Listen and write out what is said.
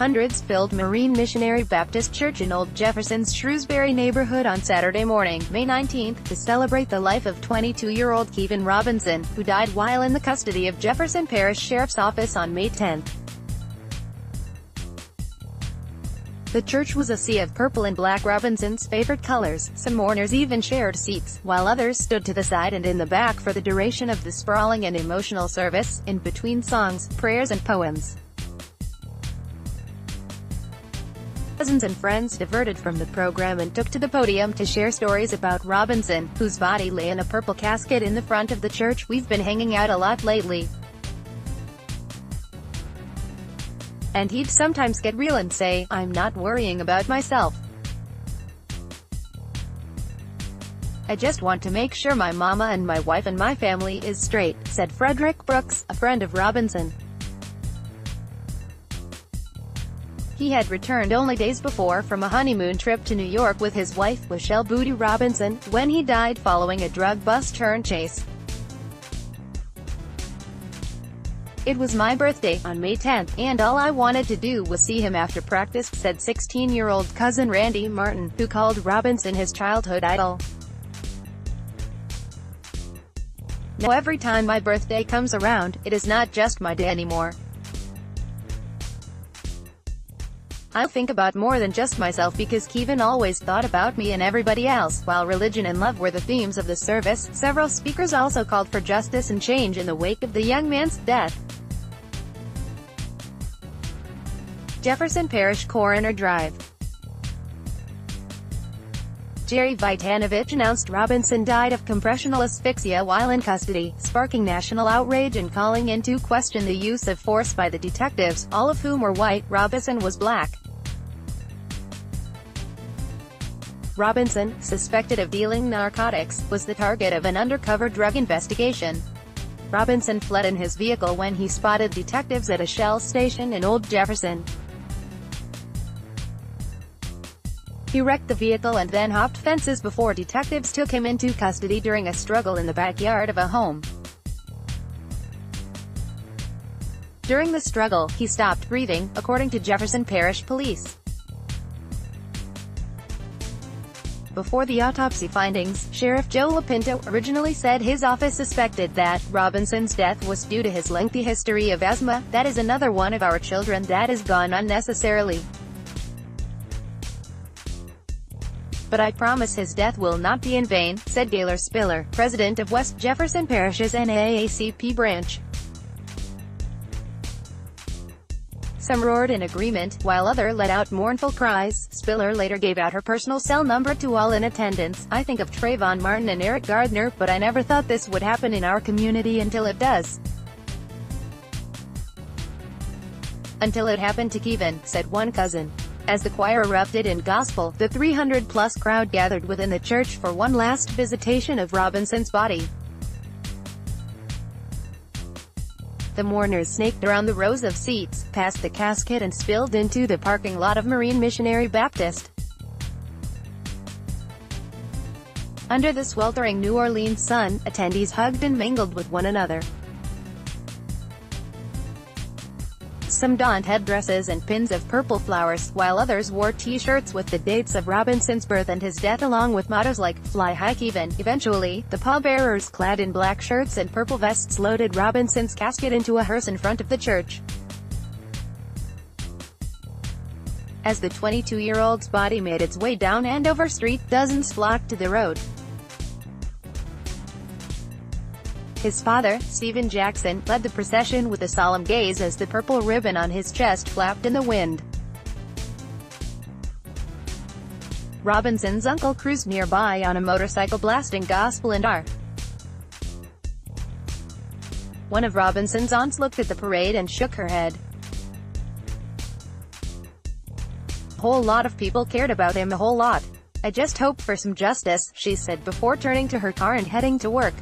Hundreds filled Marine Missionary Baptist Church in Old Jefferson's Shrewsbury neighborhood on Saturday morning, May 19, to celebrate the life of 22-year-old Keeven Robinson, who died while in the custody of Jefferson Parish Sheriff's Office on May 10. The church was a sea of purple and black, Robinson's favorite colors. Some mourners even shared seats, while others stood to the side and in the back for the duration of the sprawling and emotional service, in between songs, prayers and poems. Cousins and friends diverted from the program and took to the podium to share stories about Robinson, whose body lay in a purple casket in the front of the church. "We've been hanging out a lot lately. And he'd sometimes get real and say, 'I'm not worrying about myself. I just want to make sure my mama and my wife and my family is straight,'" said Frederick Brooks, a friend of Robinson. He had returned only days before from a honeymoon trip to New York with his wife, Michelle Booty Robinson, when he died following a drug bust-turn chase. "It was my birthday, on May 10th, and all I wanted to do was see him after practice," said 16-year-old cousin Randy Martin, who called Robinson his childhood idol. "Now every time my birthday comes around, it is not just my day anymore. I'll think about more than just myself, because Keeven always thought about me and everybody else." While religion and love were the themes of the service, several speakers also called for justice and change in the wake of the young man's death. Jefferson Parish Coroner Drive. Jerry Vitanovich announced Robinson died of compressional asphyxia while in custody, sparking national outrage and calling into question the use of force by the detectives, all of whom were white. Robinson was black. Robinson, suspected of dealing narcotics, was the target of an undercover drug investigation. Robinson fled in his vehicle when he spotted detectives at a Shell station in Old Jefferson. He wrecked the vehicle and then hopped fences before detectives took him into custody during a struggle in the backyard of a home. During the struggle, he stopped breathing, according to Jefferson Parish Police. Before the autopsy findings, Sheriff Joe Lapinto originally said his office suspected that Robinson's death was due to his lengthy history of asthma. "That is another one of our children that is gone unnecessarily. But I promise his death will not be in vain," said Gaylor Spiller, president of West Jefferson Parish's NAACP branch. Some roared in agreement, while others let out mournful cries. Spiller later gave out her personal cell number to all in attendance. "I think of Trayvon Martin and Eric Gardner, but I never thought this would happen in our community until it does. Until it happened to Keeven," said one cousin. As the choir erupted in gospel, the 300-plus crowd gathered within the church for one last visitation of Robinson's body. The mourners snaked around the rows of seats, past the casket and spilled into the parking lot of Marine Missionary Baptist. Under the sweltering New Orleans sun, attendees hugged and mingled with one another. Some donned headdresses and pins of purple flowers, while others wore T-shirts with the dates of Robinson's birth and his death, along with mottos like, "Fly High Keeven." Eventually, the pallbearers, clad in black shirts and purple vests, loaded Robinson's casket into a hearse in front of the church. As the 22-year-old's body made its way down Andover Street, dozens flocked to the road. His father, Stephen Jackson, led the procession with a solemn gaze as the purple ribbon on his chest flapped in the wind. Robinson's uncle cruised nearby on a motorcycle, blasting gospel and R. One of Robinson's aunts looked at the parade and shook her head. "A whole lot of people cared about him, a whole lot. I just hope for some justice," she said before turning to her car and heading to work.